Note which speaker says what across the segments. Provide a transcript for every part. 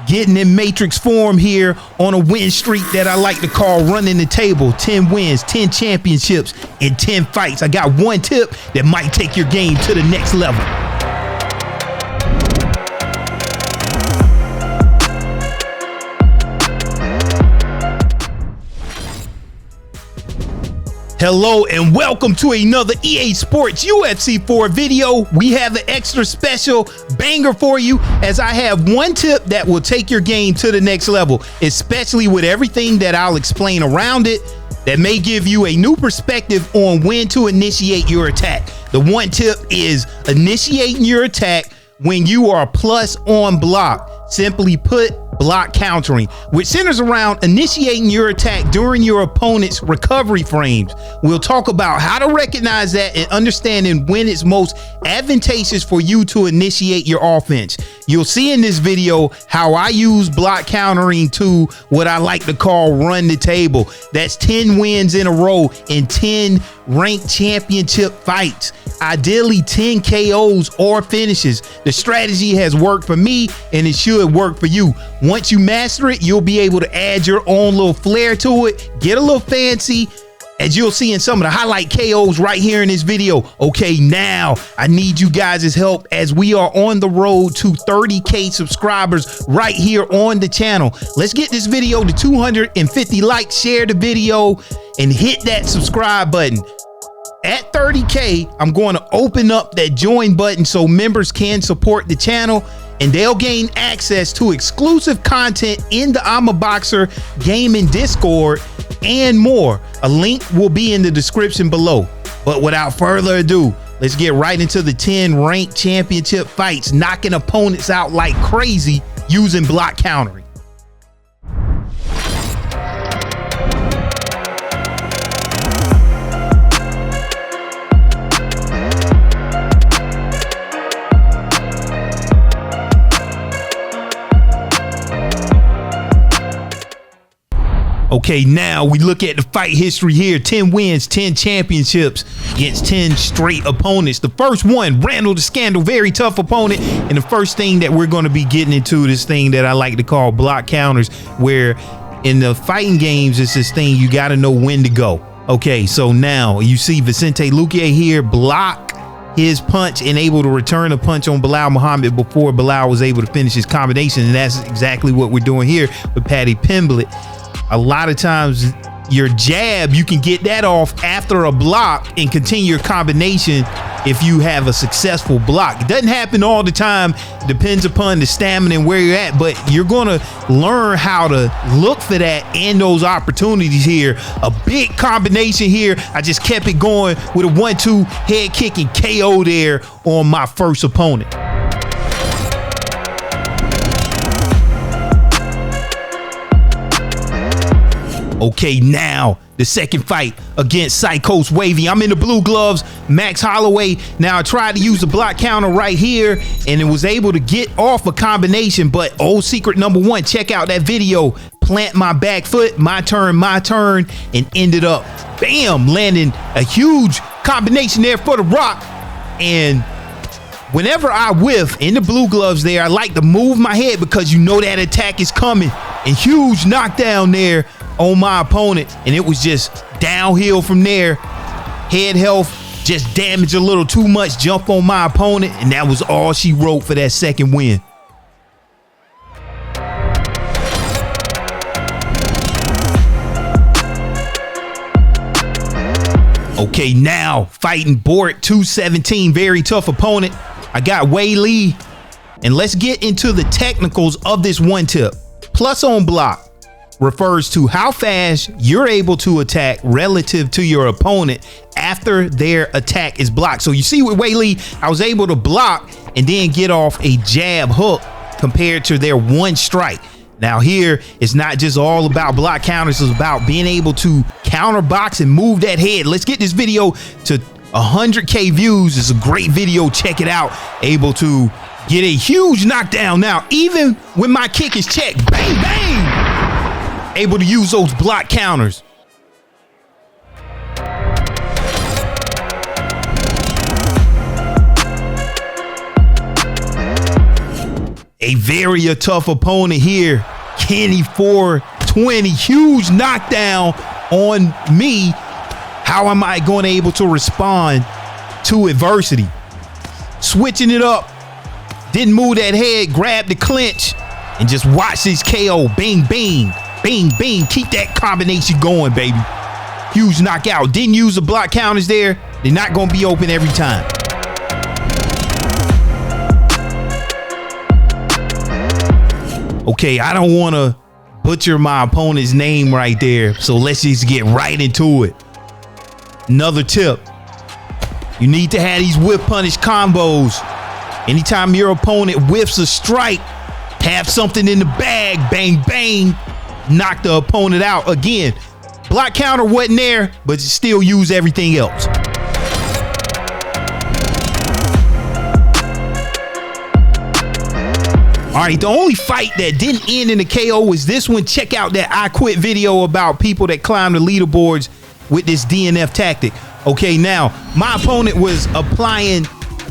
Speaker 1: Getting in matrix form here on a win streak that I like to call running the table. 10 wins, 10 championships, and 10 fights. I got one tip that might take your game to the next level. Hello and welcome to another EA Sports UFC 4 video. We have an extra special banger for you, as I have one tip that will take your game to the next level, especially with everything that I'll explain around it that may give you a new perspective on when to initiate your attack. The one tip is initiating your attack when you are plus on block. Simply put, block countering, which centers around initiating your attack during your opponent's recovery frames. We'll talk about how to recognize that and understanding when it's most advantageous for you to initiate your offense. You'll see in this video how I use block countering to what I like to call run the table. That's 10 wins in a row in 10 ranked championship fights. Ideally 10 KOs or finishes. The strategy has worked for me and it should work for you. Once you master it, you'll be able to add your own little flair to it, get a little fancy, as you'll see in some of the highlight KOs right here in this video. Okay, now I need you guys' help as we are on the road to 30K subscribers right here on the channel. Let's get this video to 250 likes, share the video, and hit that subscribe button. At 30K, I'm going to open up that join button so members can support the channel, and they'll gain access to exclusive content in the IMUHBOXER gaming Discord and more. A link will be in the description below. But without further ado, let's get right into the 10 ranked championship fights, knocking opponents out like crazy using block countering. Okay, now we look at the fight history here. 10 wins, 10 championships against 10 straight opponents. The first one, Randall the Scandal, very tough opponent. And the first thing that we're going to be getting into, this thing that I like to call block counters, where in the fighting games, it's this thing you got to know when to go. Okay, so now you see Vicente Luque here block his punch and able to return a punch on Belal Muhammad before Belal was able to finish his combination. And that's exactly what we're doing here with Paddy Pimblett. A lot of times your jab, you can get that off after a block and continue your combination if you have a successful block. It doesn't happen all the time. It depends upon the stamina and where you're at, but you're going to learn how to look for that and those opportunities here. A big combination here. I just kept it going with a 1-2 head kick and KO there on my first opponent. Okay, now the second fight against Psycho's Wavy. I'm in the blue gloves, Max Holloway. Now I tried to use the block counter right here and it was able to get off a combination, but old secret number one, check out that video. Plant my back foot, my turn, and ended up, bam, landing a huge combination there for the Rock. And whenever I whiff in the blue gloves there, I like to move my head because you know that attack is coming. And huge knockdown there on my opponent, and it was just downhill from there. Head health just damaged a little too much, jump on my opponent, and that was all she wrote for that second win. Okay, now fighting Bort 217, very tough opponent. I got Weili, and let's get into the technicals of this one tip. Plus on block refers to how fast you're able to attack relative to your opponent after their attack is blocked. So you see with Weili, I was able to block and then get off a jab hook compared to their one strike. Now here, it's not just all about block counters, it's about being able to counter box and move that head. Let's get this video to 100K views. It's a great video, check it out. Able to get a huge knockdown. Now, even when my kick is checked, bang, bang, able to use those block counters. A very tough opponent here. Kenny 420, huge knockdown on me. How am I going to be able to respond to adversity? Switching it up. Didn't move that head, grab the clinch, and just watch this KO. Bing, bing, bing, bing. Keep that combination going, baby. Huge knockout. Didn't use the block counters there. They're not going to be open every time. Okay, I don't want to butcher my opponent's name right there, so let's just get right into it. Another tip. You need to have these whiff punish combos. Anytime your opponent whiffs a strike, have something in the bag. Bang, bang. Knock the opponent out. Again, block counter wasn't there, but still use everything else. All right, the only fight that didn't end in a KO was this one. Check out that I Quit video about people that climb the leaderboards with this DNF tactic. Okay, now, my opponent was applying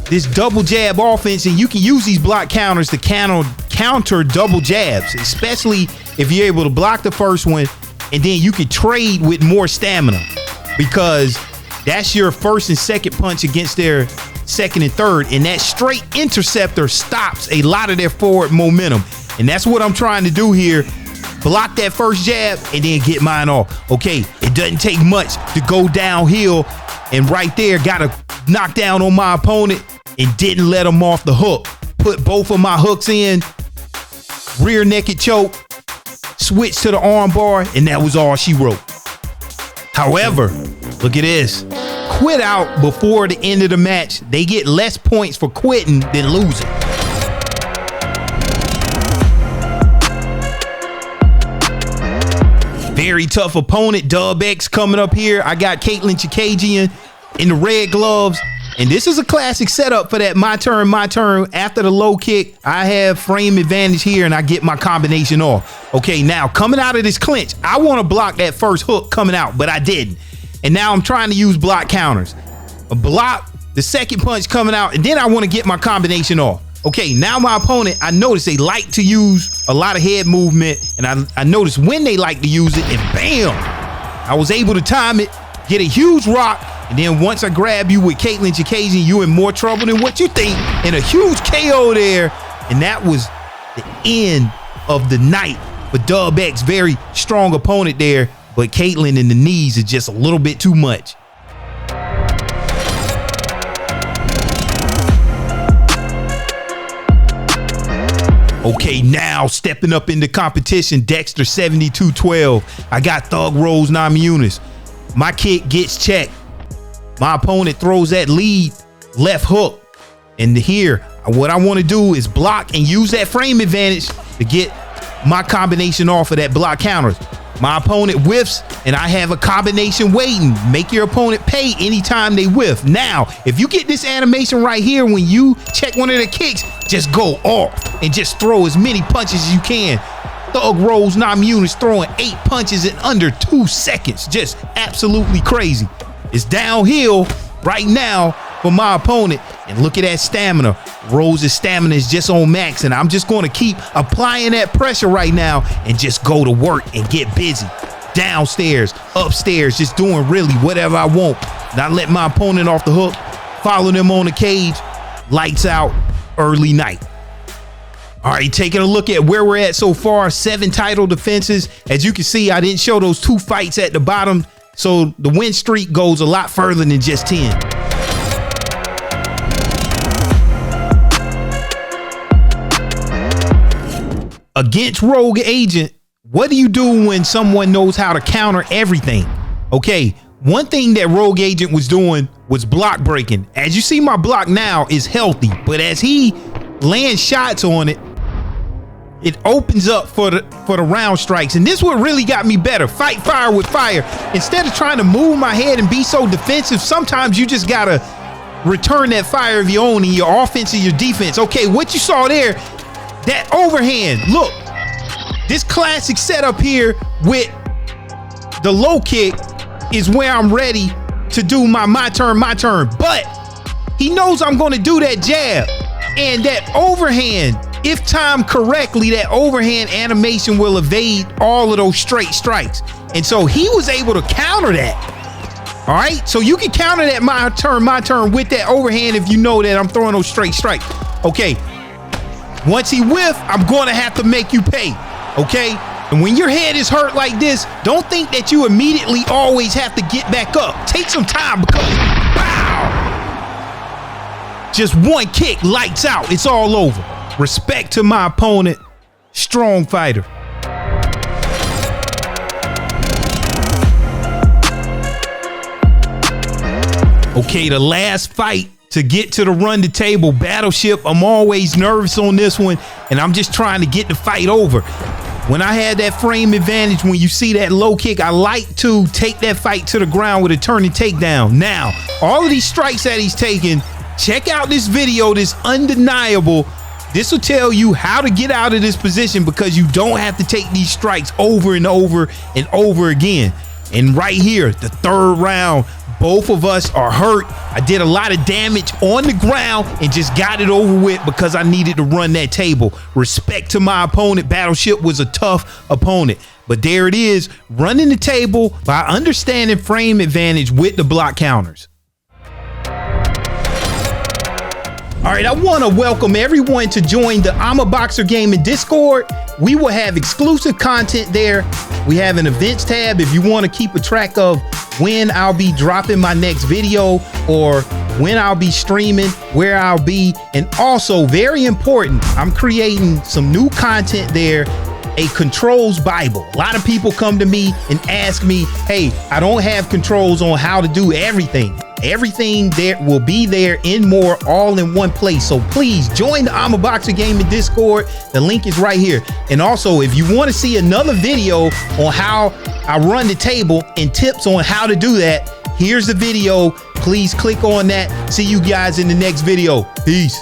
Speaker 1: this double jab offense, and you can use these block counters to counter double jabs, especially if you're able to block the first one, and then you can trade with more stamina, because that's your first and second punch against their second and third, and that straight interceptor stops a lot of their forward momentum. And that's what I'm trying to do here. Block that first jab and then get mine off. Okay, it doesn't take much to go downhill, and right there got a knockdown on my opponent and didn't let him off the hook. Put both of my hooks in, rear naked choke, switch to the arm bar, and that was all she wrote. However, look at this. Quit out before the end of the match. They get less points for quitting than losing. Very tough opponent. Dub X coming up here. I got Caitlin Chikagian in the red gloves. And this is a classic setup for that my turn. After the low kick, I have frame advantage here and I get my combination off. Okay, now coming out of this clinch, I want to block that first hook coming out, but I didn't. And now I'm trying to use block counters. A block, the second punch coming out, and then I want to get my combination off. Okay, now my opponent, I noticed they like to use a lot of head movement, and I noticed when they like to use it, and bam! I was able to time it, get a huge rock, and then once I grab you with Caitlin Chikagian, you in more trouble than what you think, and a huge KO there, and that was the end of the night for Dub X. Very strong opponent there, but Caitlin in the knees is just a little bit too much. Okay, now stepping up into competition, Dexter 7212. I got Thug Rose non-munis. My kick gets checked. My opponent throws that lead left hook. And here, what I want to do is block and use that frame advantage to get my combination off of that block counters. My opponent whiffs, and I have a combination waiting. Make your opponent pay anytime they whiff. Now, if you get this animation right here, when you check one of the kicks, just go off and just throw as many punches as you can. Thug Rose non-munis throwing 8 punches in under 2 seconds. Just absolutely crazy. It's downhill right now for my opponent. And look at that stamina. Rose's stamina is just on max, and I'm just going to keep applying that pressure right now and just go to work and get busy. Downstairs, upstairs, just doing really whatever I want. Not let my opponent off the hook, follow them on the cage, lights out, early night. All right, taking a look at where we're at so far, 7 title defenses. As you can see, I didn't show those 2 fights at the bottom, so the win streak goes a lot further than just 10. Against Rogue Agent, what do you do when someone knows how to counter everything? Okay, one thing that Rogue Agent was doing was block breaking. As you see, my block now is healthy, but as he lands shots on it, it opens up for the round strikes. And this what really got me better. Fight fire with fire. Instead of trying to move my head and be so defensive, sometimes you just gotta return that fire of your own in your offense and your defense. Okay, what you saw there, that overhand, look, this classic setup here with the low kick is where I'm ready to do my turn, but he knows I'm going to do that jab, and that overhand if timed correctly, that overhand animation will evade all of those straight strikes. And so he was able to counter that. All right, so you can counter that my turn with that overhand if you know that I'm throwing those straight strikes. Okay, once he whiff, I'm going to have to make you pay. Okay, and when your head is hurt like this, don't think that you immediately always have to get back up. Take some time because, wow, just one kick, lights out, it's all over. Respect to my opponent, strong fighter. Okay, the last fight to get to the run the table battleship. I'm always nervous on this one, and I'm just trying to get the fight over. When I had that frame advantage, when you see that low kick, I like to take that fight to the ground with a turning takedown. Now, all of these strikes that he's taking, check out this video, this undeniable. This will tell you how to get out of this position because you don't have to take these strikes over and over and over again. And right here, the third round, both of us are hurt. I did a lot of damage on the ground and just got it over with because I needed to run that table. Respect to my opponent. Battleship was a tough opponent. But there it is, running the table by understanding frame advantage with the block counters. All right, I want to welcome everyone to join the IMUHBOXER Gaming Discord. We will have exclusive content there. We have an events tab if you want to keep a track of when I'll be dropping my next video or when I'll be streaming, where I'll be. And also, very important, I'm creating some new content there, a controls Bible. A lot of people come to me and ask me, hey, I don't have controls on how to do everything. Everything there will be there and more, all in one place. So please join the IMUHBOXER Gaming Discord. The link is right here. And also, if you want to see another video on how I run the table and tips on how to do that, here's the video. Please click on that. See you guys in the next video. Peace.